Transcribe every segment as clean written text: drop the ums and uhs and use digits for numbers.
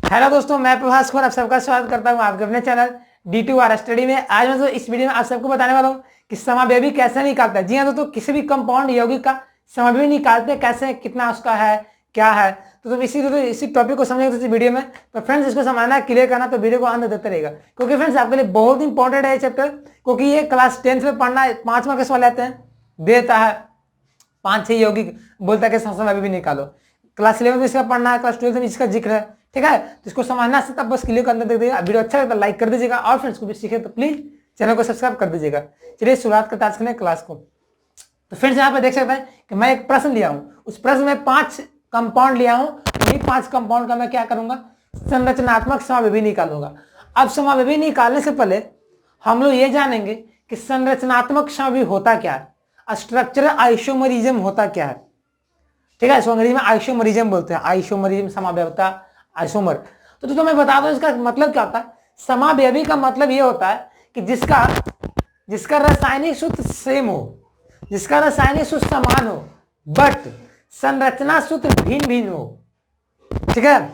Hello दोस्तों, मैं प्रभास कुमार आप सबका स्वागत करता हूं आपके अपने चैनल D2R स्टडी में। आज मैं इस वीडियो में आप सबको बताने वाला हूं कि समावेवी कैसे निकालता है। जी हाँ दोस्तों, किसी भी कंपाउंड यौगिक का समावेवी निकालते हैं कैसे, कितना उसका है, क्या है। तो तुम इसी टॉपिक को समझेंगे इस वीडियो में। तो फ्रेंड्स, इसको समझना क्लियर करना तो वीडियो को अंत देते रहेगा, क्योंकि फ्रेंड्स आपके लिए बहुत इंपॉर्टेंट है ये चैप्टर। क्योंकि ये क्लास 10th में पढ़ना है, 5 मार्क्स वाले आते हैं, देता है 5-6 यौगिक, बोलता है कि समावेवी भी निकालो। क्लास 11 में इसका पढ़ना है, क्लास 12 में इसका जिक्र है, ठीक है। तो इसको समझना से तब बस क्लियर करने देख दीजिएगा। वीडियो अच्छा लगता है लाइक कर दीजिएगा, और फ्रेंड्स को भी सीखे तो प्लीज चैनल को सब्सक्राइब कर दीजिएगा। चलिए शुरुआत करते हैं क्लास को। तो फ्रेंड्स यहाँ पे देख सकते हैं कि मैं एक प्रश्न लिया हूँ, उस प्रश्न में 5 कंपाउंड लिया हूँ। ये 5 कंपाउंड का मैं क्या करूंगा, संरचनात्मक समावेवी निकालूंगा। अब समावेवी निकालने से पहले हम लोग ये जानेंगे कि संरचनात्मक समावेवी होता क्या है, स्ट्रक्चरल आइसोमरिज्म होता क्या है, ठीक है। इसको अंग्रेजी में आइसोमरिज्म बोलते हैं, आइसोमरिज्म समावयवता, आइसोमर। तो मैं बता दूं इसका मतलब क्या होता है। समावयवी का मतलब ये होता है कि जिसका रासायनिक सूत्र सेम हो, जिसका रासायनिक सूत्र समान हो, बट संरचना सूत्र भिन्न भिन्न हो, ठीक है।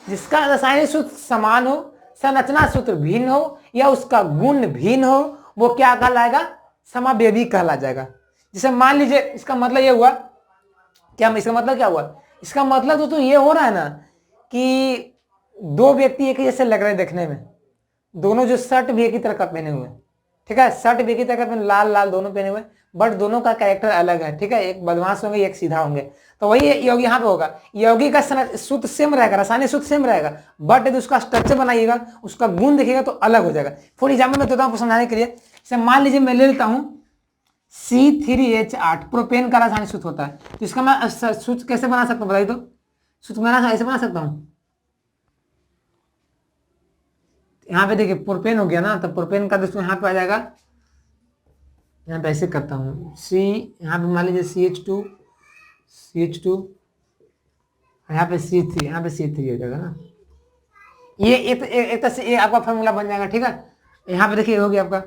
जिसका रासायनिक सूत्र समान हो, संरचना सूत्र भिन्न हो, या उसका गुण भिन्न हो, वो क्या कहलाएगा, समावयवी कहला जाएगा। जैसे मान लीजिए, इसका मतलब ये हुआ क्या, इसका मतलब क्या हुआ, इसका मतलब तो ये हो रहा है ना कि दो व्यक्ति एक जैसे लग रहे हैं देखने में, दोनों जो शर्ट भी एक ही तरह का पहने हुए, ठीक है, शर्ट भी एक ही तरह का लाल लाल दोनों पहने हुए, बट दोनों का कैरेक्टर अलग है, ठीक है। एक बदमाश होंगे, एक सीधा होंगे। तो वही योग यहाँ पे होगा, योगी का सूत्र सेम रहेगा, रासायनिक सूत्र सेम रहेगा, बट यदि उसका स्ट्रक्चर बनाइएगा, उसका गुण देखिएगा तो अलग हो जाएगा। फॉर एग्जाम्पल मैं देता हूँ समझाने के लिए। मान लीजिए मैं ले लेता हूँ C3H8, प्रोपेन का रासायनिक सूत्र होता है। तो इसका मैं सूत्र कैसे बना सकता हूँ बताइए तो। सूत्र मैं ऐसे बना सकता हूँ, यहाँ पे देखिए प्रोपेन हो गया ना, तो प्रोपेन का दोस्तों यहाँ पे आ जाएगा, यहाँ पे ऐसे करता हूँ सी, यहाँ पे मान लीजिए CH2, यहाँ पे C3, यहाँ पे C3 हो जाएगा ना। ये एक तरह से ये आपका फॉर्मूला बन जाएगा, ठीक है। यहाँ पे देखिए हो गया आपका।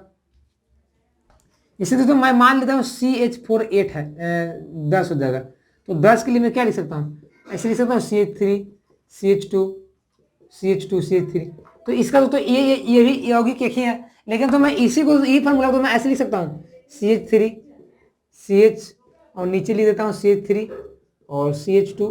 इसे तो मैं मान लेता हूँ CH4 8 है, 10 हो जाएगा। तो 10 के लिए मैं क्या लिख सकता हूँ, ऐसे लिख सकता हूँ CH3 CH2 तो इसका तो ये भी यौगिक एक ही है, लेकिन तो मैं इसी को ये फॉर्मूला तो मैं ऐसे लिख सकता हूँ CH3 CH, और नीचे लिख देता हूँ CH3 और CH2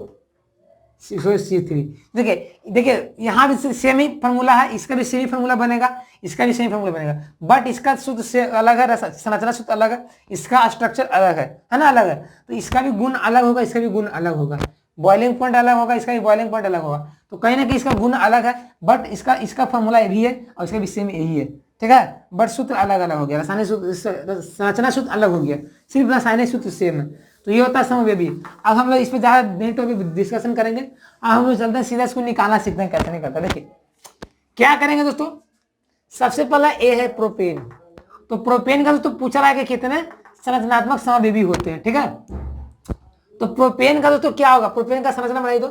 C3। देखिए यहाँ भी सेम ही फॉर्मूला है, इसका भी सेम ही फॉर्मूला बनेगा, इसका भी सेम फॉर्मूला बनेगा, बट इसका सूत्र से अलग है, संरचना सूत्र अलग है, इसका स्ट्रक्चर अलग है ना, अलग है। तो इसका भी गुण अलग होगा, इसका भी गुण अलग होगा, बॉइलिंग पॉइंट अलग होगा, इसका भी बॉइलिंग पॉइंट अलग होगा। तो कहीं ना कहीं इसका गुण अलग है, बट इसका फॉर्मूला भी है और इसका भी सेम यही है, ठीक है। बट सूत्र अलग अलग हो गया, रासायनिक सूत्र, संरचना सूत्र अलग हो गया, सिर्फ रासायनिक सूत्र सेम है। तो ये होता है समावेवी। अब हम लोग इस पर ज्यादा नहीं टॉपिक डिस्कशन करेंगे, अब हम लोग चलते हैं सीधा इसको निकालना सीखते हैं कैसे नहीं करता। देखिए क्या करेंगे दोस्तों, सबसे पहला ए है प्रोपेन। तो प्रोपेन का दोस्तों पूछा रहा है कि कितने संरचनात्मक समावेवी होते हैं, ठीक है। तो प्रोपेन का दोस्तों क्या होगा, प्रोपेन का संरचना बनाई दो,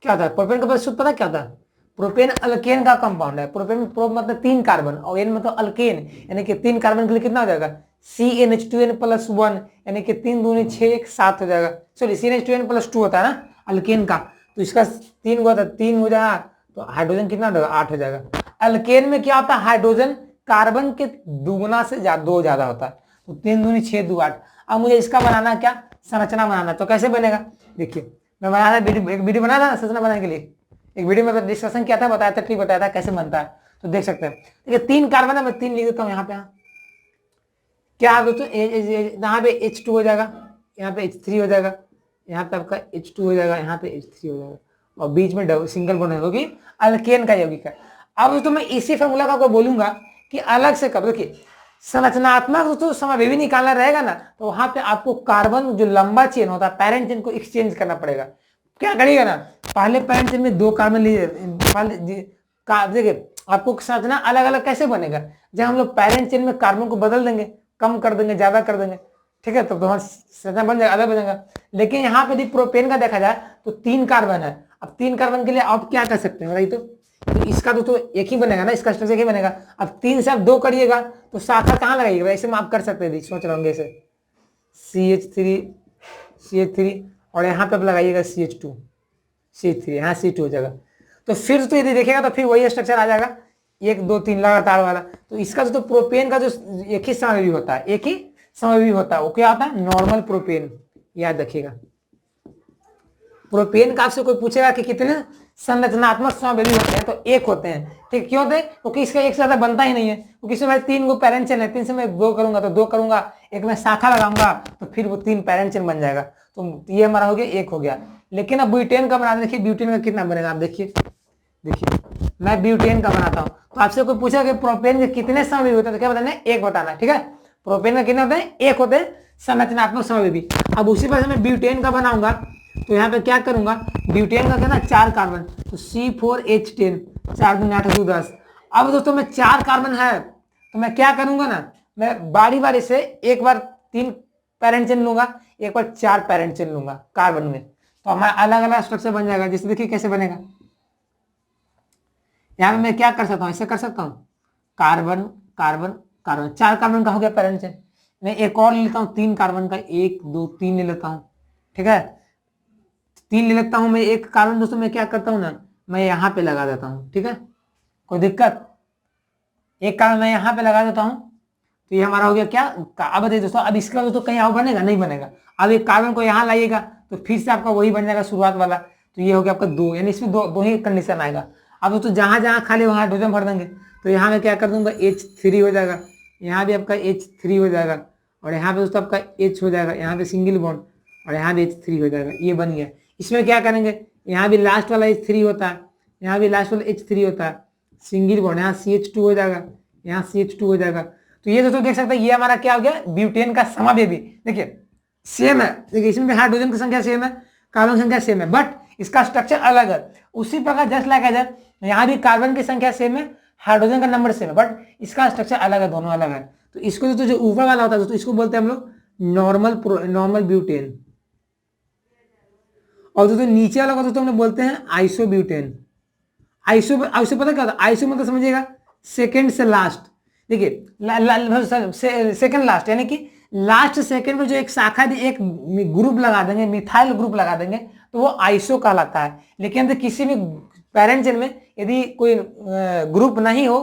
क्या होता है प्रोपेन का सूत्र पता क्या होता है। प्रोपेन अल्केन का कंपाउंड है। प्रोपेन प्रो मतलब 3 कार्बन और एन मतलब अल्केन, यानी कि 3 कार्बन के लिए कितना हो जाएगा CnH2n+1, यानी कि 3 दूनी 6 1 7 हो जाएगा। सॉरी CnH2n+2 होता है ना अल्केन का, तो इसका 3 होता है, 3 हो जाएगा, तो हाइड्रोजन कितना हो जाएगा 8 हो जाएगा। अल्केन में क्या होता है, हाइड्रोजन कार्बन के दुगुना से 2 ज्यादा होता है, तो 3 दूनी 6 2 8। अब मुझे इसका बनाना क्या, संरचना बनाना। तो कैसे बनेगा, देखिए मैं बनाया था एक वीडियो बनाया था संरचना बनाने के लिए, एक वीडियो में डिस्कशन किया था, बताया था, ट्रिक बताया था कैसे बनता है। तो देख सकते हैं, देखिए 3 कार्बन है, मैं 3 लिख देता हूँ यहाँ पे। क्या है दोस्तों, यहाँ पे H2 हो जाएगा, यहाँ पे H3 हो जाएगा, यहाँ पे आपका H2 हो जाएगा, यहाँ पे H3 हो जाएगा, और बीच में सिंगल बॉन्ड है क्योंकि अल्केन का यौगिक है। अब दोस्तों मैं इसी फॉर्मूला का आपको बोलूंगा कि अलग से कब, देखिए संरचनात्मक दोस्तों समावेवी निकालना रहेगा ना, तो वहां पे आपको कार्बन जो लंबा चेन होता है पेरेंट चेन को एक्सचेंज करना पड़ेगा। क्या करिएगा ना, पहले पेरेंट चेन में 2 कार्बन लीजिए, देखिए आपको संरचना अलग अलग कैसे बनेगा, जब हम लोग पेरेंट चेन में कार्बन को बदल देंगे, कम कर देंगे, ज्यादा कर देंगे, ठीक है, तो हमारा संरचना बन जाएगा, अलग बनेगा। लेकिन यहाँ पे यदि प्रोपेन का देखा जाए तो 3 कार्बन है। अब 3 कार्बन के लिए आप क्या कर सकते हैं बताइए तो इसका तो एक ही बनेगा ना, इसका स्ट्रक्चर एक ही बनेगा। अब 3 से आप 2 करिएगा तो शाखा कहाँ लगाइएगा, ऐसे में आप कर सकते हैं, सोच रहे होंगे ऐसे CH3 और यहाँ पे आप लगाइएगा CH2 यहाँ C2 हो जाएगा। तो फिर तो यदि देखेगा तो फिर वही स्ट्रक्चर आ जाएगा, 1 2 3 लगातार वाला। तो इसका जो तो प्रोपेन का जो एक ही समविभव होता है, एक ही समविभव होता है, वो क्या होता है, नॉर्मल प्रोपेन। याद रखिएगा, प्रोपेन का आपसे कोई पूछेगा कि कितने संरचनात्मक समविभव होते हैं, तो 1 होते हैं। ठीक, क्यों होते हैं, क्योंकि इसका एक से ज्यादा बनता ही नहीं है, क्योंकि इसमें भाई 3 गो पैरेंट चेन है, 3 से मैं 2 करूंगा तो 2 करूंगा, एक में शाखा लगाऊंगा तो फिर वो 3 पैरेंट चेन बन जाएगा। तो ये हमारा हो गया 1 हो गया। लेकिन अब ब्यूटेन का बना, देखिए ब्यूटेन का कितना बनेगा, आप देखिए, मैं ब्यूटेन का बनाता हूँ। तो आपसे कोई पूछा कि प्रोपेन के कितने समविभव होते हैं, तो क्या बताना है, 1 बताना है। ठीक है, प्रोपेन का कितने होते हैं, 1 होते हैं संरचनात्मक समविभव। अब उसी पर मैं ब्यूटेन का बनाऊंगा, तो यहाँ पे क्या करूंगा, ब्यूटेन का क्या ना 4 कार्बन, तो C4H10, 4 दूनी 8 2 10। अब दोस्तों मैं 4 कार्बन है, तो मैं क्या करूंगा ना, मैं बारी बारी से एक बार 3 पैरेंट चेन लूंगा, एक बार 4 पैरेंट चेन लूंगा कार्बन में, तो हमारा अलग अलग स्ट्रक्चर बन जाएगा। जैसे देखिए कैसे बनेगा, यहाँ पे मैं क्या कर सकता हूँ, ऐसे कर सकता हूँ, कार्बन कार्बन कार्बन, 4 कार्बन का हो गया पैरेंट चेन। मैं एक और ले लेता हूँ 3 कार्बन का, 1 2 3 ले लेता हूँ। ठीक है, 3 ले लेता हूँ मैं, एक कार्बन दोस्तों मैं क्या करता हूँ ना, मैं यहाँ पे लगा देता हूँ। ठीक है, कोई दिक्कत, एक कार्बन मैं यहाँ पे लगा देता हूँ, तो ये हमारा हो गया क्या, अब बताइए दोस्तों, अब इसका दोस्तों कहीं और बनेगा, नहीं बनेगा। अब एक कार्बन को यहाँ लाइएगा तो फिर से आपका वही बन जाएगा शुरुआत वाला, तो ये हो गया आपका 2, यानी इसमें दो ही कंडीशन आएगा। अब दोस्तों जहां जहां खाली वहां हाइड्रोजन भर देंगे, तो यहाँ मैं क्या कर दूंगा, H3 हो जाएगा, यहाँ भी आपका H3 हो जाएगा, और यहाँ पे दोस्तों आपका H हो जाएगा, यहाँ पे सिंगल बॉन्ड, और यहाँ भी H3 हो जाएगा। ये बन गया। इसमें क्या करेंगे, यहाँ भी लास्ट वाला H3 होता है, यहाँ भी लास्ट वाला H3 होता है, सिंगल बॉन्ड, यहाँ CH2 हो जाएगा, यहाँ CH2 हो जाएगा। तो ये दोस्तों देख सकते हैं, ये हमारा क्या हो गया, ब्यूटेन का समविभव। देखिए सेम है, देखिए इसमें भी हाइड्रोजन की संख्या सेम है, कार्बन की संख्या सेम है, बट इसका स्ट्रक्चर अलग है। उसी प्रकार जस्ट लाइक एज यहाँ भी कार्बन की संख्या सेम है, हाइड्रोजन का नंबर सेम है, बट इसका स्ट्रक्चर अलग है, दोनों अलग है। तो इसको दोस्तों जो ऊपर वाला होता है दोस्तों, इसको बोलते हैं हम लोग नॉर्मल ब्यूटेन, और दोस्तों नीचे वाला को दोस्तों हम लोग बोलते हैं आइसोब्यूटेन। आइसो पता क्या होता है, आइसो मतलब समझिएगा सेकंड से लास्ट। देखिए सेकंड लास्ट, यानी कि लास्ट सेकंड में जो एक शाखा दी, एक ग्रुप लगा देंगे, मिथाइल ग्रुप लगा देंगे, तो वो आइसो कहलाता है। लेकिन यदि किसी भी पैरेंट चेन में यदि कोई ग्रुप नहीं हो,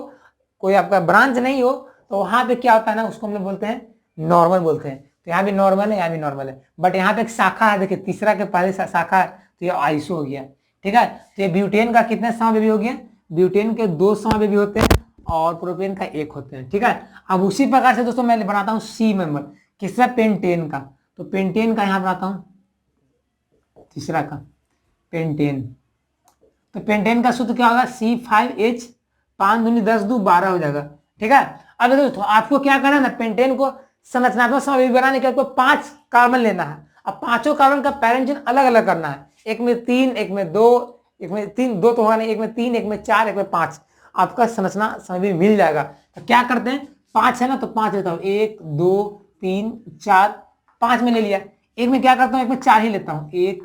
कोई आपका ब्रांच नहीं हो, तो वहां पे क्या होता है ना, उसको हम लोग बोलते हैं नॉर्मल बोलते हैं। तो यहाँ भी नॉर्मल है, यहाँ भी नॉर्मल है, बट यहाँ पे एक शाखा है, देखिए तीसरा के पहले शाखा है, तो ये आइसो हो गया। ठीक है, तो ये ब्यूटेन का कितने समविभव हो गया, ब्यूटेन के 2 समविभव होते हैं और प्रोपेन का 1 होते हैं। ठीक है, अब उसी प्रकार से दोस्तों मैं बनाता हूँ सी मेंबर, किसका, पेंटेन का। तो पेंटेन का यहाँ बनाता हूँ, तीसरा का पेंटेन। तो पेंटेन का सूत्र क्या होगा, C5H, 5 दूनी 10 2 12 हो जाएगा। ठीक है, अब दोस्तों आपको क्या करना है ना, पेंटेन को संरचनात्मक समविभव बनाने के लिए आपको 5 कार्बन लेना है। अब 5 कार्बन का पैरेंट चेन अलग अलग करना है, एक में 3, एक में 2, एक में 3, 2 तो होगा नहीं, एक में 3, एक में 4, एक में 5, आपका संरचना समविभव मिल जाएगा। तो क्या करते हैं, 5 है ना, तो 5 लेता हूँ, 1 2 3 4, 5 में ले लिया। एक में क्या करता हूँ, एक में 4 ही लेता हूँ, 1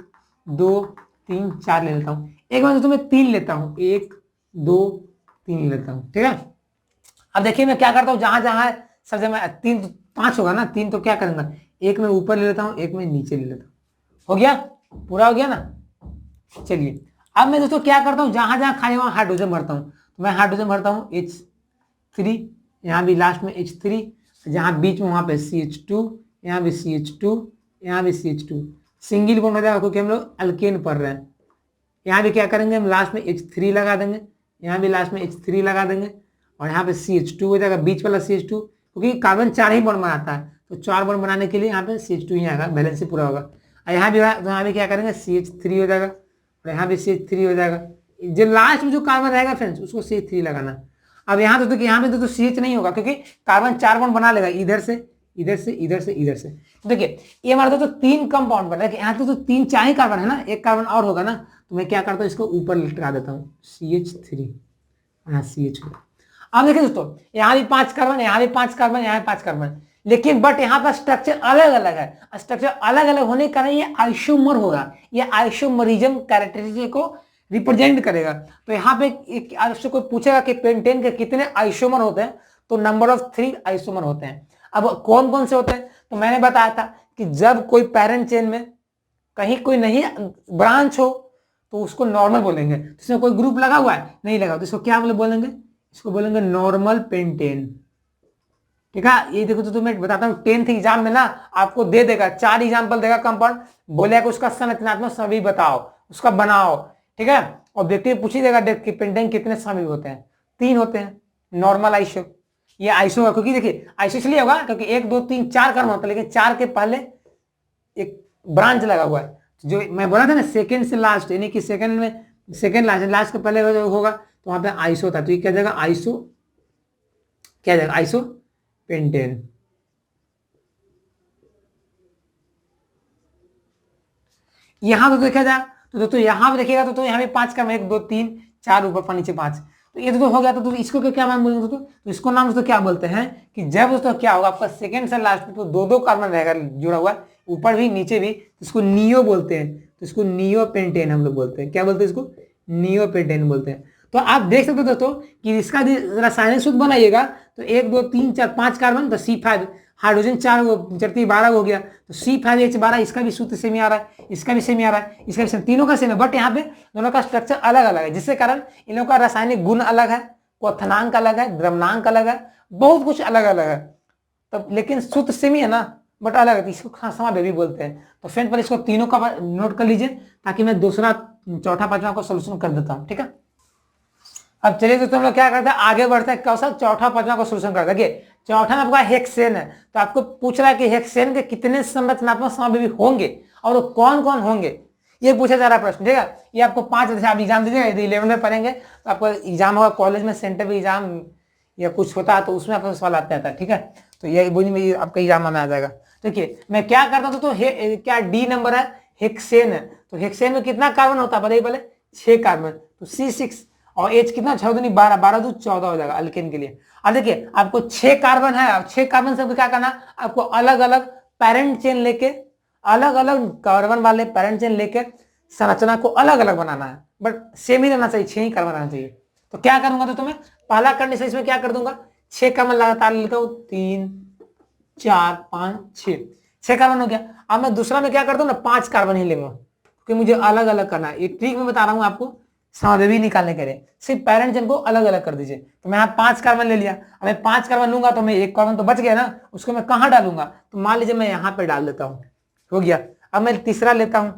2 3 4 ले लेता हूँ। एक में दोस्तों मैं 3 लेता हूँ, 1 2 3 लेता हूँ। ठीक है, अब देखिए मैं क्या करता हूँ, जहां जहां सब जगह 3 5 होगा ना, 3 तो क्या करूंगा, एक में ऊपर ले लेता हूँ, एक में नीचे ले लेता हूँ। हो गया, पूरा हो गया ना। चलिए अब मैं दोस्तों क्या करता हूँ, जहां जहां खाली वहां हाइड्रोजन भरता हूँ। तो मैं हाइड्रोजन भरता हूँ H3, यहाँ भी लास्ट में H3, जहां बीच में वहां पे CH2, यहाँ भी CH2, यहाँ भी CH2, सिंगल बॉन्ड हो जाएगा क्योंकि हम लोग अल्केन पढ़ रहे हैं। यहाँ भी क्या करेंगे, हम लास्ट में H3 लगा देंगे, यहाँ भी लास्ट में H3 लगा देंगे, और यहाँ पे CH2 हो जाएगा, बीच वाला CH2, क्योंकि कार्बन 4 ही बॉन्ड बनाता है, तो 4 बॉन्ड बनाने के लिए यहाँ पे CH2 ही आएगा, बैलेंस से पूरा होगा। और यहाँ भी क्या करेंगे, CH3 हो जाएगा, और यहाँ भी CH3 हो जाएगा। जो लास्ट में जो कार्बन रहेगा फ्रेंड्स, उसको CH3 लगाना। अब यहाँ तो देखिए, यहाँ पे तो CH नहीं होगा, क्योंकि कार्बन 4 बॉन्ड बना लेगा, इधर से इधर से इधर से इधर से। तो देखिए ये हमारा तो 3 कंपाउंड बना है, यहाँ तो 3 4 ही कार्बन है ना, एक कार्बन और होगा ना, तो मैं क्या करता हूँ, इसको ऊपर लटका देता हूँ, CH3, यहाँ CH होगा। अब देखिए दोस्तों, यहाँ भी 5 कार्बन, यहाँ भी 5 कार्बन, यहाँ भी 5 कार्बन, लेकिन बट यहाँ पर स्ट्रक्चर अलग अलग है। स्ट्रक्चर अलग अलग होने के कारण ये आइसोमर होगा, ये आइसोमरिज्म कैरेक्टरिस्टिक को रिप्रेजेंट करेगा। तो यहाँ पे आपसे कोई पूछेगा कि पेंटेन के कितने आइसोमर होते हैं, तो नंबर ऑफ 3 आइसोमर होते हैं। अब कौन कौन से होते हैं, तो मैंने बताया था कि जब कोई पैरेंट चेन में कहीं कोई नहीं ब्रांच हो, तो उसको नॉर्मल बोलेंगे। तो इसमें कोई ग्रुप लगा हुआ है नहीं लगा, तो इसको क्या बोलेंगे, इसको बोलेंगे नॉर्मल पेंटेन। ठीक है, ये देखो तो तुम्हें बताता हूँ 10th एग्जाम में ना आपको दे देगा, 4 एग्जाम्पल देगा कंपाउंड, बोलेगा उसका संरचनात्मक सभी बताओ, उसका बनाओ। ठीक है, ऑब्जेक्टिव पूछ ही देगा कि पेंटेन कितने सभी होते हैं, 3 होते हैं, नॉर्मल आइसो, ये आइसो है क्योंकि देखिए आइसो इसलिए होगा क्योंकि 1 2 3 4 कर्म होता है, लेकिन 4 के पहले एक ब्रांच लगा हुआ है, जो मैं बोला था ना सेकंड से लास्ट, यानी कि सेकंड में सेकंड लास्ट के पहले होगा, तो वहां पे आइसो था, तो ये क्या जाएगा आइसो, क्या जाएगा आइसो पेंटेन। यहां तो देखा जाए तो दोस्तों यहां पे देखिएगा तो यहाँ पे 5 का 1 2 3 4 ऊपर 5 नीचे 5, तो ये तो हो गया। तो इसको क्या नाम बोलेंगे दोस्तों, तो इसको नाम दोस्तों क्या बोलते हैं कि जब दोस्तों क्या होगा आपका सेकंड से लास्ट में तो 2 कार्बन रहेगा जुड़ा हुआ, ऊपर भी नीचे भी, तो इसको नियो बोलते हैं, तो इसको नियो पेंटेन हम लोग बोलते हैं। क्या बोलते हैं इसको, नियो पेंटेन बोलते हैं। तो आप देख सकते हो दोस्तों कि इसका रासायनिक सूत्र बनाइएगा तो 1 2 3 4 5 कार्बन, तो C5 हाइड्रोजन 4 चरती 12 हो गया, तो C5H12 इसका भी सूत्र सेम आ रहा है, इसका भी सेम आ रहा है, इसका भी सेम, तीनों का सेम है, बट यहाँ पे दोनों का स्ट्रक्चर अलग अलग है, जिससे कारण इन लोगों का रासायनिक गुण अलग है, क्वथनांक अलग है, द्रवनांक अलग है, बहुत कुछ अलग अलग है, तब लेकिन सूत्र सेम ही है ना, बट अलग है, इसको समावेवी बोलते हैं। तो फ्रेंड पर इसको तीनों का नोट कर लीजिए ताकि मैं दूसरा चौथा पांचवा को सोल्यूशन कर देता हूँ। ठीक है, अब चलिए दोस्तों हम लोग क्या करते हैं, आगे बढ़ते हैं, कौशल चौथा पांचवा को सोल्यूशन करते हैं। देखिए चौथा में आपका हेक्सेन है, तो आपको पूछ रहा है कि हेक्सेन के कितने संरचनात्मक समावेवी होंगे और वो कौन कौन होंगे, ये पूछा जा रहा है प्रश्न। ठीक है, ये आपको 5 जैसे आप एग्जाम दीजिएगा, यदि 11 में पढ़ेंगे तो आपको एग्जाम होगा कॉलेज में, सेंटर एग्जाम या कुछ होता है तो उसमें आपका सवाल आता है। ठीक है, तो ये बोली में आपका एग्जाम में आ जाएगा। देखिए मैं क्या करता हूँ तो क्या डी नंबर है, हेक्सेन है, तो हेक्सेन में कितना कार्बन होता है बताइए पहले, 6 कार्बन, तो C6 और H कितना 6 दूनी 12, 12 दूनी 14 हो जाएगा अल्केन के लिए। अब देखिए आपको 6 कार्बन है, अब 6 कार्बन से क्या करना, आपको अलग अलग पेरेंट चेन लेके, अलग अलग कार्बन वाले पेरेंट चेन लेके संरचना को अलग अलग बनाना है, बट सेम ही रहना चाहिए, 6 ही कार्बन रहना चाहिए। तो क्या करूंगा तो मैं पहला कंडीशन इसमें क्या कर दूंगा, 6 कार्बन लगातार लेता हूं, 3 4 5 6 कार्बन हो गया। अब मैं दूसरा में क्या करता हूँ ना, 5 कार्बन ही लेंगे क्योंकि मुझे अलग अलग करना है, ये ट्रिक में बता रहा हूँ आपको, समावेवी निकालने के लिए सिर्फ पेरेंट चेन को अलग अलग कर दीजिए। तो मैं यहाँ 5 कार्बन ले लिया, अब मैं 5 कार्बन लूंगा तो मैं 1 कार्बन तो बच गया ना, उसको मैं कहाँ डालूंगा, तो मान लीजिए मैं यहाँ पे डाल देता हूँ, हो गया। अब मैं तीसरा लेता हूँ,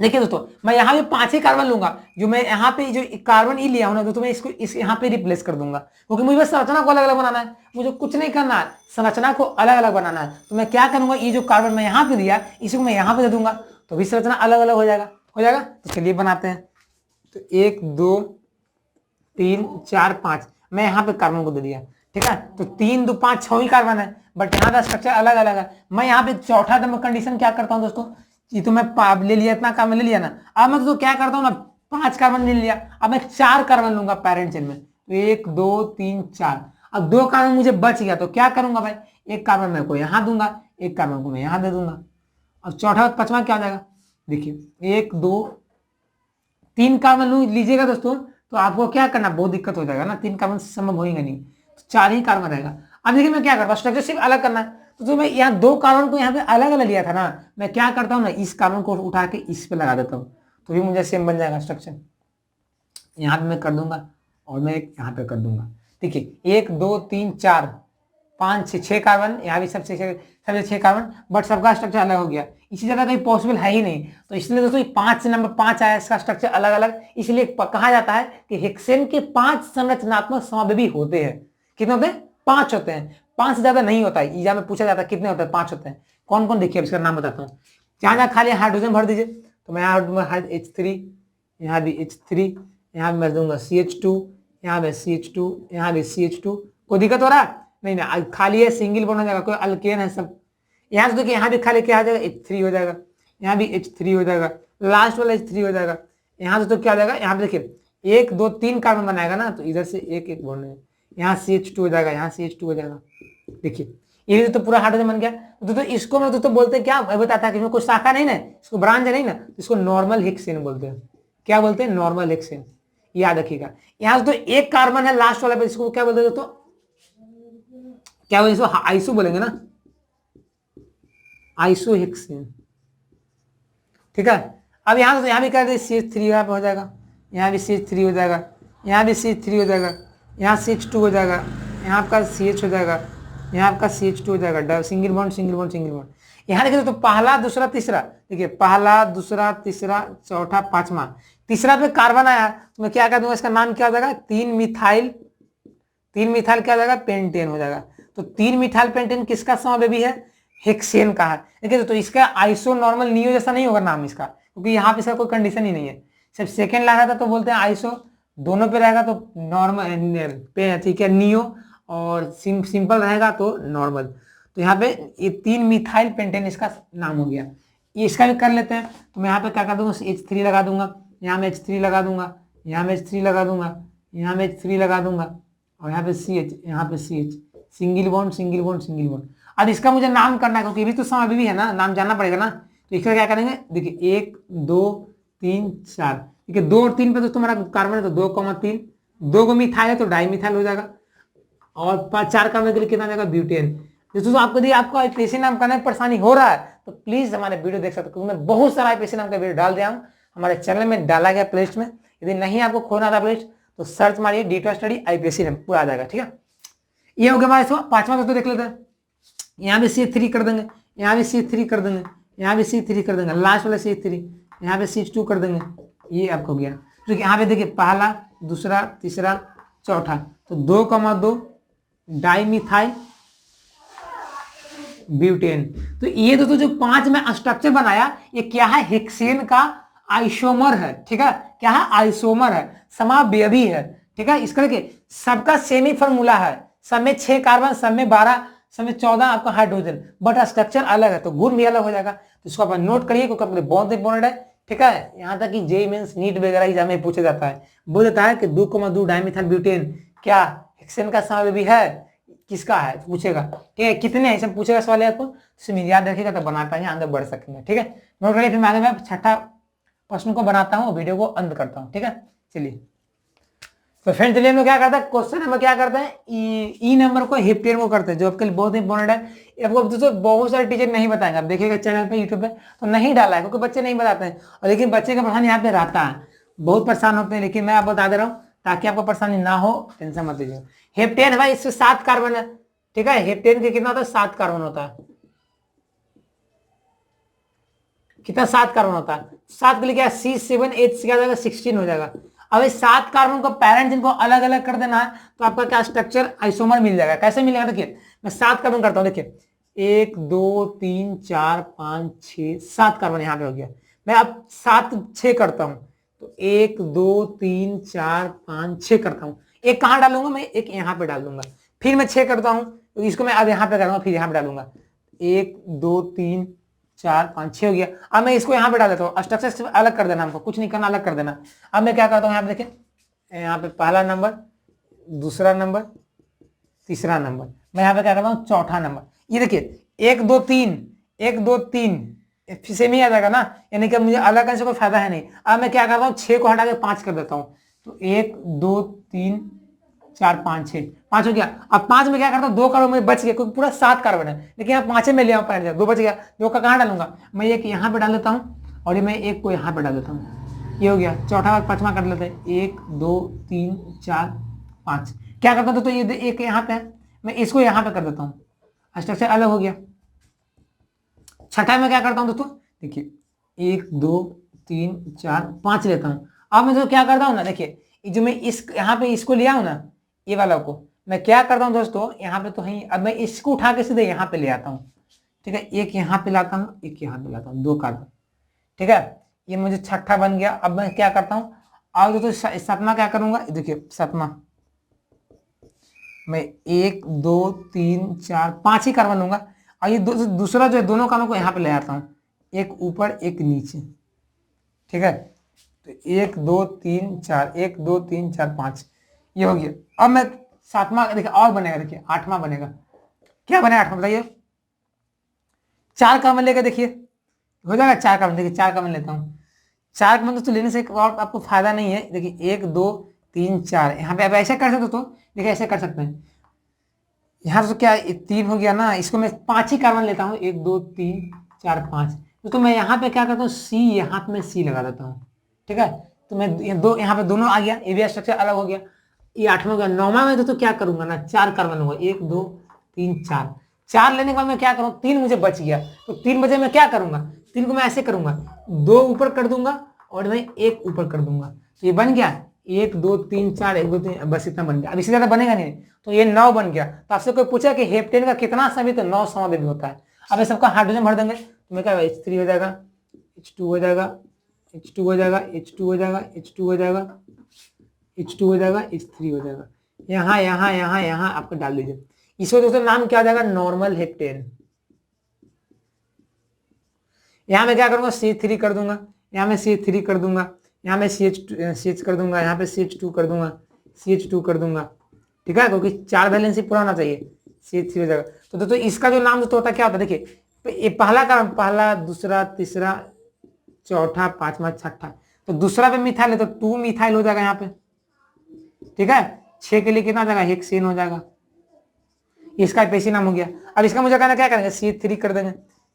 देखिए दोस्तों मैं यहाँ पे 5 ही कार्बन लूंगा, जो मैं यहाँ पे जो कार्बन ई लिया हूँ ना, तो मैं इसको इस यहाँ पे रिप्लेस कर दूंगा, क्योंकि मुझे बस संरचना को अलग अलग बनाना है, मुझे कुछ नहीं करना है, संरचना को अलग अलग बनाना है। तो मैं क्या करूंगा, ये जो कार्बन मैं यहाँ पे दिया इसको मैं यहाँ पे दे दूंगा, तो भी संरचना अलग अलग हो जाएगा, हो जाएगा। तो चलिए बनाते हैं, तो 1 2 3 4 5 मैं यहाँ पे कार्बन को दे दिया। ठीक है, तो 3 2 5 6 ही कार्बन है, बट यहाँ का स्ट्रक्चर अलग अलग है। मैं यहाँ पे चौथा नंबर कंडीशन क्या करता हूँ दोस्तों, ये तो मैं ले लिया, इतना कार्बन ले लिया ना, अब मैं तो क्या करता हूँ ना, 5 कार्बन ले लिया, अब मैं 4 कार्बन लूंगा पेरेंट चेन में, तो 1 2 3 4, अब 2 कार्बन मुझे बच गया, तो क्या करूंगा भाई, 1 कार्बन मैं को यहाँ दूंगा, 1 कार्बन को मैं यहाँ दे दूंगा। अब चौथा पांचवा क्या हो जाएगा, देखिए 1 2 3 कार्बन लीजिएगा दोस्तों, तो आपको क्या करना, बहुत दिक्कत हो जाएगा ना, 3 कार्बन संभव होगा नहीं, तो 4 ही कार्बन रहेगा। अब देखिए मैं क्या करता हूँ, स्ट्रक्चर सिर्फ अलग करना है, तो मैं यहाँ 2 कार्बन को यहाँ पे अलग अलग लिया था ना, मैं क्या करता हूँ ना, इस कार्बन को उठा के इस पे लगा देता हूँ, तो भी मुझे सेम बन जाएगा स्ट्रक्चर। यहाँ पे मैं कर दूंगा और मैं यहाँ पे कर दूंगा। देखिए 1 2 3 4 5 6 कार्बन, यहाँ भी सबसे 6 कार्बन, बट सबका स्ट्रक्चर अलग हो गया, इसी जगह कहीं पॉसिबल है ही नहीं। तो इसलिए दोस्तों 5 नंबर 5 आया, इसका स्ट्रक्चर अलग अलग, इसलिए कहा जाता है कि हेक्सेन के 5 संरचनात्मक समावेवी होते हैं। कितने होते हैं, 5 होते हैं, 5 से ज्यादा नहीं होता है। एग्जाम में पूछा जाता है कितने होते हैं, 5 होते हैं। कौन कौन, देखिए इसका नाम बताता हूँ। जहां जहां खाली हाइड्रोजन भर दीजिए, तो मैं यहाँ H3, यहाँ भी H3, यहाँ भी मैं दूंगा CH2, यहाँ भी CH2, यहाँ भी CH2। कोई दिक्कत हो रहा है, नहीं ना, खाली है, सिंगल बॉन्ड हो जाएगा, कोई अल्केन है सब। यहाँ से देखिए यहाँ भी खाली क्या आ जाएगा, H3 हो जाएगा, यहाँ भी H3 हो जाएगा, लास्ट वाला H3 हो जाएगा। यहाँ से तो क्या हो जाएगा, यहाँ पे देखिए 1 2 3 कार्बन बनाएगा ना, तो इधर से एक एक बॉन्ड है, यहाँ CH2 हो जाएगा, यहाँ CH2 हो जाएगा। देखिए ये तो पूरा हाइड्रोजन बन गया। तो इसको मैं दोस्तों बोलते हैं क्या, मैं बताता कि इसमें कोई शाखा नहीं ना, इसको ब्रांच नहीं ना, तो इसको नॉर्मल हेक्सेन बोलते हैं। क्या बोलते हैं, नॉर्मल हेक्सेन, याद रखिएगा। यहाँ से तो एक कार्बन है लास्ट वाला पे, इसको क्या बोलते हैं दोस्तों, क्या बोलते हैं, इसको आइसो बोलेंगे ना, आइसोहेक्सेन। ठीक है, अब यहाँ से यहाँ भी कर दे CH3 यहाँ पे हो जाएगा, यहाँ भी CH3 हो जाएगा, यहाँ भी CH3 हो जाएगा, यहाँ CH2 हो जाएगा, यहाँ आपका CH हो जाएगा, यहाँ आपका CH2 हो जाएगा, single bond single bond single bond. यहाँ देखिए तो पहला दूसरा तीसरा, देखिए पहला दूसरा तीसरा चौथा पांचवा, तीसरा पे कार्बन आया तो मैं क्या कर दूंगा, इसका नाम क्या हो जाएगा, 3 मिथाइल क्या हो जाएगा, पेंटेन हो जाएगा। तो 3 मिथाइल पेंटेन किसका समावेशी है, हेक्सेन का है। देखिए तो इसका आइसो नॉर्मल नियो जैसा नहीं होगा नाम इसका, क्योंकि यहाँ पे इसका कोई कंडीशन ही नहीं है, सिर्फ सेकेंड लगा था तो बोलते हैं आइसो, दोनों पे रहेगा तो नॉर्मल पे, ठीक है, नियो, और सिंपल रहेगा तो नॉर्मल। तो यहाँ पे ये 3 मिथाइल पेंटेन इसका नाम हो गया। ये इसका भी कर लेते हैं, तो मैं यहाँ पे क्या कर दूंगा, H3 लगा दूंगा, यहाँ में H3 लगा दूंगा, यहाँ में H3 लगा दूंगा, यहाँ में H3 लगा दूंगा, और यहाँ पे CH, यहाँ पे CH, single bond single bond single bond. अब इसका मुझे नाम करना है, क्योंकि ये भी तो समावेशी भी है ना, नाम जानना पड़ेगा ना। तो इसका क्या करेंगे, देखिए 1 2 3 4, देखिए 2 और 3 पे दोस्तों हमारा कार्बन है तो 2,3, 2 को मिथाइल है तो डाई मिथाइल हो जाएगा, और 4 कार्बन के लिए कितना जाएगा, ब्यूटेन। दोस्तों आपको यदि आपको आईपीएसी नाम करने में परेशानी हो रहा है तो प्लीज हमारे वीडियो देख सकते हो, क्योंकि मैं बहुत सारा आईपीएसी नाम का वीडियो डाल दिया हूँ, हमारे चैनल में डाला गया प्लेलिस्ट में। यदि नहीं आपको खोना था प्लेलिस्ट तो सर्च मारिए डीटो स्टडी आईपीएसी नाम, पूरा आ जाएगा, ठीक है। ये हो गया हमारा इसको पांचवा दोस्तों देख लेते हैं। यहाँ भी CH3 कर देंगे, यहाँ भी CH3 कर देंगे, यहाँ भी CH3 कर देंगे, लास्ट वाला CH3, यहाँ पे CH2 कर देंगे, ये आपको हो गया। तो यहाँ पे देखिए पहला दूसरा तीसरा चौथा, तो 2,2 डाई मिथाइल ब्यूटेन। तो ये दोस्तों जो 5 में स्ट्रक्चर बनाया ये क्या है, हेक्सेन का आइसोमर है, ठीक है, क्या है, आइसोमर है, समावयवी है, ठीक है। इसका देखिए सबका सेम ही फॉर्मूला है, सब में 6 कार्बन, सब में 12, सब में 14 आपका हाइड्रोजन, बट स्ट्रक्चर अलग है तो गुण भी अलग हो जाएगा। तो इसको आप नोट करिए क्योंकि अपने बहुत इंपॉर्टेंट है, ठीक है। यहाँ तक कि जेईई मेंस नीट वगैरह एग्जाम में पूछा जाता है, बोल देता है कि 2,2 डाइमिथाइल ब्यूटेन क्या हेक्सेन का समावेशी है, किसका है, पूछेगा, ठीक है, कितने ऐसे पूछेगा सवाल आपको, तो याद रखिएगा तो बना पाएंगे, आगे बढ़ सकेंगे, ठीक है। नोट करिए, फिर मैं आगे मैं छठा प्रश्न को बनाता हूँ, वीडियो को अंत करता हूँ, ठीक है। चलिए तो फ्रेंड्स चलिए हम लोग क्या करते हैं, क्वेश्चन नंबर क्या करते हैं, ई नंबर को हेप्टेन को करते हैं, जो आपके लिए बहुत इंपॉर्टेंट है। आपको दोस्तों बहुत सारे टीचर नहीं बताएंगे, आप देखिएगा चैनल पे यूट्यूब पे तो नहीं डाला है, क्योंकि बच्चे नहीं बताते हैं, और लेकिन बच्चे का परेशानी यहाँ पे रहता है, बहुत परेशान होते हैं, लेकिन मैं आपको बता दे रहा हूँ ताकि आपको परेशानी ना हो, टेंशन मत लीजिए। हेप्टेन भाई इसमें 7 कार्बन है, ठीक है, हेप्टेन के कितना होता है, 7 कार्बन होता है, कितना 7 कार्बन होता है, 7 के लिए क्या C7H क्या हो जाएगा, 16 हो जाएगा। अब इस 7 कार्बन को पेरेंट जिनको अलग अलग कर देना है तो आपका क्या स्ट्रक्चर आइसोमर मिल जाएगा। कैसे मिलेगा, देखिए मैं 7 कार्बन करता हूं, देखिए 1 2 3 4 5 6 7 कार्बन यहाँ पे हो गया। मैं अब 7 6 करता हूं तो 1 2 3 4 5 6 करता हूं, एक कहाँ डालूंगा, मैं एक यहाँ पे डाल दूंगा, फिर मैं 6 करता हूं तो इसको मैं अब यहाँ पे करूंगा, फिर यहाँ पे डालूंगा, 1 2 3 4 5 6 हो गया। अब मैं इसको यहाँ पे डाल देता हूँ, स्ट्रक्चर से अलग कर देना, हमको कुछ नहीं करना, अलग कर देना। अब मैं क्या करता हूँ, यहाँ पे देखिए, यहाँ पे पहला नंबर, दूसरा नंबर, तीसरा नंबर, मैं यहाँ पे क्या करता हूँ, चौथा नंबर। ये देखिए 1 2 3 1 2 3 फिर से नहीं आ जाएगा ना, यानी कि मुझे अलग करने से कोई फायदा है नहीं। अब मैं क्या करता हूँ, 6 को हटा के 5 कर देता हूँ, तो 1 2 3 4 5 6 5 हो गया। अब 5 में क्या करता हूँ, 2 कार्बन में बच गया, क्योंकि पूरा 7 कार्बन है, लेकिन यहाँ 5 में ले आऊँ, 2 बच गया, 2 का कहाँ डालूंगा, मैं एक यहाँ पे डाल देता हूँ और ये मैं एक को यहाँ पे डाल देता हूँ, ये हो गया। चौथा और पांचवा कर लेते हैं, 1 2 3 4 5, क्या करता हूँ तो ये एक यहाँ पे है, मैं इसको यहाँ पे कर देता हूँ, स्ट्रक्चर अलग हो गया। छठा में क्या करता हूँ दोस्तों, देखिए 1 2 3 4 5 लेता हूँ। अब मैं जो क्या करता हूँ ना, देखिए जो मैं इस यहाँ पे इसको लिया हूँ ना, ये वाला को मैं क्या करता हूँ दोस्तों, यहाँ पे तो है, अब मैं इसको उठा के सीधे यहाँ पे ले आता हूँ, ठीक है, एक यहाँ पे लाता हूँ, एक यहाँ पे लाता हूँ, 2 कार्बन, ठीक है, ये मुझे छठा बन गया। अब मैं क्या करता हूँ, और दोस्तों सातवां क्या करूंगा, देखिए सातवां मैं 1 2 3 4 5 ही कार्बन लूंगा, और ये दूसरा जो है दोनों कार्बन को यहाँ पे ले आता हूँ, एक ऊपर एक नीचे, ठीक है, तो 1 2 3 4 1 2 3 4 5 ये हो गया। अब मैं सातवां देखिए और बनेगा, देखिए आठवां बनेगा, क्या बनेगा आठवां बताइए, 4 कार्बन लेकर देखिए हो जाएगा, 4 कार्बन, देखिए 4 कार्बन लेता हूँ, 4 कार्बन दोस्तों लेने से और आपको फायदा नहीं है, देखिए 1 2 3 4 यहाँ पे आप ऐसे कर सकते हो, दोस्तों देखिए ऐसे कर सकते हैं, यहाँ तो क्या 3 हो गया ना, इसको मैं 5 ही कार्बन लेता हूँ, 1 2 3 4 5, तो मैं यहाँ पे क्या करता हूँ, सी यहाँ पे मैं सी लगा देता हूँ, ठीक है। तो मैं यहाँ पे दोनों आ गया, एबीआर स्ट्रक्चर अलग हो गया। ये 8वां हो गया। 9वां में तो क्या करूंगा ना, 4 कार्बन होगा, 1 2 3 4। 4 लेने के बाद मैं क्या करूँ, 3 मुझे बच गया, तो 3 बजे मैं क्या करूंगा, 3 को मैं ऐसे करूंगा, 2 ऊपर कर दूंगा और मैं 1 ऊपर कर दूंगा, तो ये बन गया 1 2 3 4 1 2 3, बस इतना बन गया। अब इससे ज्यादा बनेगा नहीं, तो ये 9 बन गया। तो आपसे कोई पूछा कि हेप्टेन का कितना समूह, तो 9 समूह भी होता है। अब ये सबका हाइड्रोजन भर देंगे, तो मैं क्या H3 हो जाएगा, H2 हो जाएगा, H2 हो जाएगा, H2 हो जाएगा, H2 हो जाएगा, H2 हो जाएगा, H3 हो जाएगा। यहाँ यहाँ यहाँ यहाँ आपको डाल दीजिए। इसको दोस्तों नाम क्या हो जाएगा, नॉर्मल हेप्टेन। यहाँ मैं क्या करूंगा, CH3 कर दूंगा, यहाँ मैं CH3 कर दूंगा, यहाँ मैं CH कर दूंगा, यहाँ पे CH2 कर दूंगा, CH2 कर दूंगा, ठीक है, क्योंकि 4 वैलेंसी पूरा होना चाहिए। CH3 हो जाएगा। तो दोस्तों इसका जो नाम दोस्तों होता है क्या होता है, देखिए ये पहला का पहला, दूसरा, तीसरा, चौथा, 5वां, 6ठा, तो दूसरा पे मिथाइल है तो 2 मिथाइल हो जाएगा यहाँ पे, ठीक है। 6 के लिए कितना हो जाएगा, हेक्सेन हो जाएगा। इसका पेशी नाम हो गया। अब इसका मुझे कहना क्या करेंगे, CH3 कर देंगे,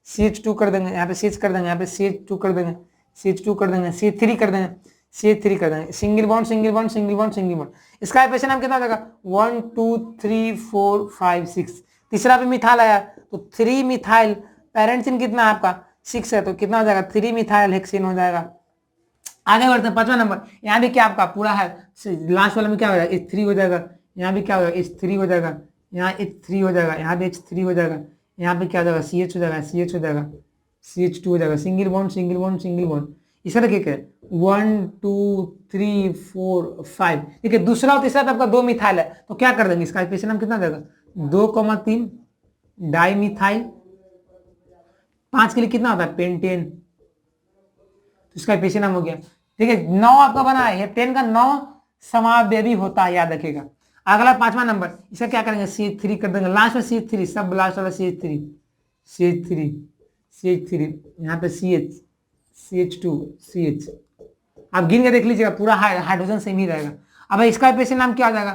CH2 कर देंगे, यहाँ पे CH कर देंगे, यहाँ पे CH2 कर देंगे, CH2 कर देंगे, CH3 कर देंगे, CH3 कर देंगे, single bond single bond single bond single bond. इसका पेशी नाम कितना हो जाएगा, 1 2 3 4 5 6। तीसरा पे मिथाइल आया तो 3 मिथाइल, पेरेंट चिन्ह कितना है आपका 6 है, तो कितना हो जाएगा 3 मिथाइल हेक्सेन हो जाएगा। आगे बढ़ते हैं 5वां नंबर। यहाँ भी क्या आपका पूरा है, लास्ट वाले में क्या हो जाएगा, H3 हो जाएगा, यहाँ भी क्या हो जाएगा, H3 हो जाएगा, यहाँ H3 हो जाएगा, यहाँ भी H3 हो जाएगा, यहाँ पे क्या हो जाएगा, CH हो जाएगा, CH हो जाएगा, CH2 हो जाएगा, single bond single bond single bond. इस तरह के 1 2 3 4 5। देखिए दूसरा और तीसरा तो आपका 2 मिथाइल है, तो क्या कर देंगे, इसका स्पेशल नाम कितना जाएगा, 2,3 डाई मिथाइल। 5 के लिए कितना होता है, पेंटेन, तो इसका स्पेशल नाम हो गया। ठीक है, 9 आपका बना है, हेप्टेन का 9 समावेशी होता है, याद रखिएगा। अगला 5वां नंबर, इसका क्या करेंगे, CH3 कर देंगे, लास्ट में CH3, सब लास्ट वाला CH3, CH3 CH3, यहाँ पे CH, CH2 CH। आप गिन के देख लीजिएगा, पूरा हाइड्रोजन सेम ही रहेगा। अब इसका स्पेशल नाम क्या हो जाएगा,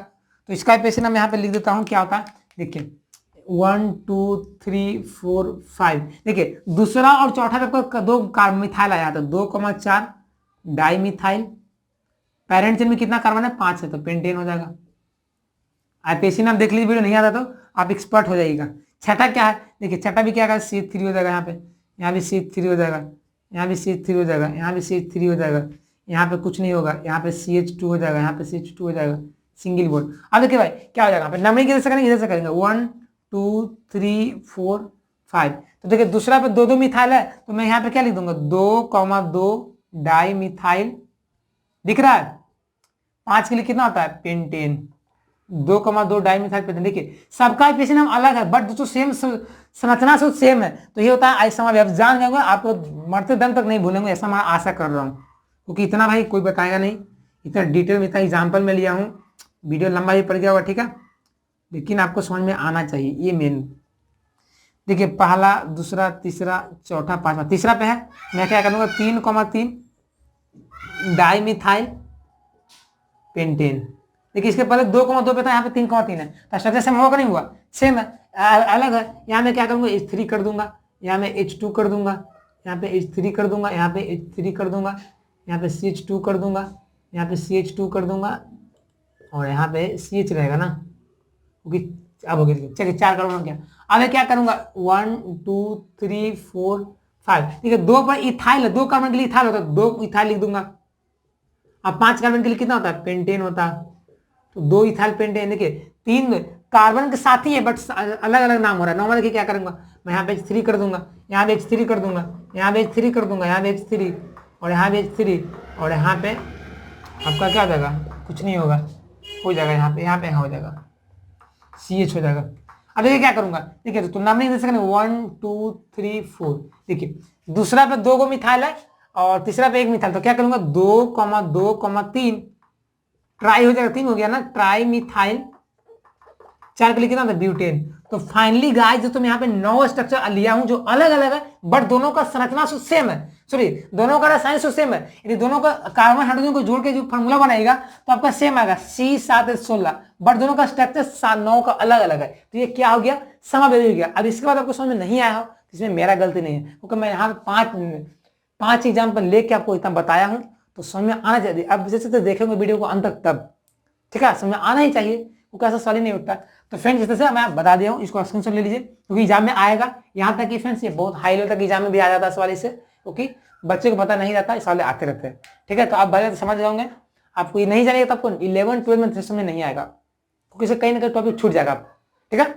तो इसका स्पेशल नाम यहाँ पे लिख देता हूँ, क्या होता है देखिए, 1 2 3 4 5। देखिए दूसरा और चौथा का 2 मिथाइल आया था, 2,4 डाई मिथाइल। पेरेंट चेन में कितना कार्बन है, 5 है, तो पेंटेन हो जाएगा। आईपीसी नाम देख लीजिए, वीडियो नहीं आता तो आप एक्सपर्ट हो जाइएगा। छठा क्या है, देखिए छठा भी क्या है, CH3 हो जाएगा, यहाँ भी CH3 हो जाएगा, यहाँ भी CH3 हो जाएगा, यहाँ भी CH3 हो जाएगा, यहाँ पे कुछ नहीं होगा, यहाँ पे CH2 हो जाएगा, यहाँ पे CH2 हो जाएगा, सिंगल बॉन्ड। अब देखिए भाई क्या हो जाएगा, यहाँ पे नंबरिंग किधर से करेंगे, इधर से करेंगे, 1 2 3 4 5। तो देखिए दूसरा पे 2 मिथाइल है, तो मैं यहाँ पे क्या लिख दूंगा, 2,2 डाई मिथाइल, दिख रहा है। 5 के लिए कितना होता है, पेंटेन, 2,2 डाई मिथाइल पेंटेन। देखिए सबका स्पेशल नाम अलग है, बट दोस्तों सेम संरचना से सेम है, तो ये होता है ऐसा। आप जान जाओगे, आप लोग मरते दम तक नहीं भूलेंगे, ऐसा मैं आशा कर रहा हूँ, क्योंकि इतना भाई कोई बताएगा नहीं, इतना डिटेल में, इतना एग्जाम्पल में लिया हूँ, वीडियो लंबा भी पड़ गया होगा, ठीक है, लेकिन आपको समझ में आना चाहिए, ये मेन। देखिए पहला, दूसरा, तीसरा, चौथा, 5वां, तीसरा पे है, मैं क्या करूँगा, 3,3 डाई मिथाइल पेंटेन। देखिए इसके पहले 2,2 पे था, यहाँ पे 3,3 है, तो स्ट्रक्चर सेम होगा नहीं हुआ, सेम है, अलग है। यहाँ मैं क्या करूँगा, H3 कर दूंगा, यहाँ में H2 कर दूंगा, यहाँ पे H3 कर दूंगा, यहाँ पे H3 कर दूंगा, यहाँ पे CH2 कर दूंगा, यहाँ पे CH2 कर दूंगा, और यहाँ पे CH रहेगा ना, क्योंकि अब हो गया, चलिए 4 करूँगा क्या। अब मैं क्या करूँगा, 1 2 3 4 5। ठीक है, 2 पर इथाइल है, 2 कार्बन के लिए इथाइल होता है, 2 इथाइल लिख दूंगा। अब 5 कार्बन के लिए कितना होता है, पेंटेन होता है, तो 2 इथाइल पेंटेन। देखिए 3 कार्बन के साथ ही है, बट अलग अलग नाम हो रहा है। नॉर्मल देखिए क्या करूंगा, मैं यहाँ पे H3 कर दूंगा, यहाँ पे H3 कर दूंगा, यहाँ पे H3 कर दूंगा, यहाँ पे H3, और यहाँ पे H3, और यहाँ पे आपका क्या हो जाएगा, कुछ नहीं होगा, हो जाएगा, यहाँ पे हो जाएगा, CH हो जाएगा। अब देखिए क्या करूंगा, देखिए तो नाम नहीं दे सकते, 1 2 3 4। देखिए दूसरा पे 2 मिथाइल है, और तीसरा पे 1 मिथाइल, तो क्या करूंगा, 2,2,3 ट्राई हो जाएगा, 3 हो गया ना, ट्राई मिथाइल। 4 के लिए कितना था, ब्यूटेन। तो फाइनली गाइस जो तुम यहाँ पे 9 स्ट्रक्चर लिया हूं, जो अलग अलग है, बट दोनों का संरचना सेम है, सॉरी दोनों का रसायन सेम है। यदि दोनों का कार्बन हाइड्रोजन को जोड़ के जो फार्मूला बनाएगा तो आपका सेम आएगा, C7H16, बट दोनों का स्ट्रक्चर 9 का अलग अलग है। तो ये क्या हो गया, समावेशी हो गया। अब इसके बाद आपको समझ में नहीं आया हो इसमें मेरा गलती नहीं है, क्योंकि मैं यहाँ पांच एग्जाम्पल लेके आपको इतना बताया हूँ, तो समझ में आना चाहिए। अब जैसे तो देखेंगे वीडियो को अंत तक तब, ठीक है, समझ में आना ही चाहिए, क्योंकि ऐसा सवाल ही नहीं उठता। तो फ्रेंड्स जिस तरह से मैं बता दिया हूँ, इसको स्क्रीनशॉट ले लीजिए, क्योंकि एग्जाम में आएगा। यहाँ तक कि फ्रेंड्स ये बहुत हाई लेवल तक एग्जाम में भी आ जाता है सवाल इससे, क्योंकि बच्चे को पता नहीं रहता, इस सवाल आते रहते हैं, ठीक है। तो आप भले समझ जाओगे, आपको ये नहीं जानेगा तो आपको 11 12 में समझ नहीं आएगा, क्योंकि इससे कहीं ना कहीं टॉपिक छूट जाएगा, ठीक है।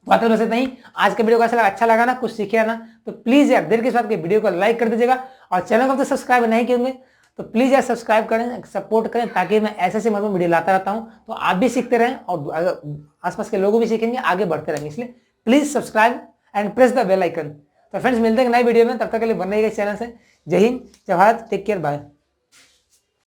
बात वैसे नहीं, आज का वीडियो कैसा लगा, अच्छा लगा ना, कुछ सीखे ना, तो प्लीज यार देर के साथ वीडियो को लाइक कर दीजिएगा, और चैनल को तो सब्सक्राइब नहीं किए तो प्लीज यार सब्सक्राइब करें, सपोर्ट करें, ताकि मैं ऐसे मतलब वीडियो लाता रहता हूं, तो आप भी सीखते रहें और आसपास के लोग भी सीखेंगे, आगे बढ़ते रहेंगे। इसलिए please subscribe and press the bell icon. तो फ्रेंड्स मिलते हैं नई वीडियो में, तब तक के लिए बने रहिए चैनल से। जय हिंद, जय भारत, टेक केयर, बाय।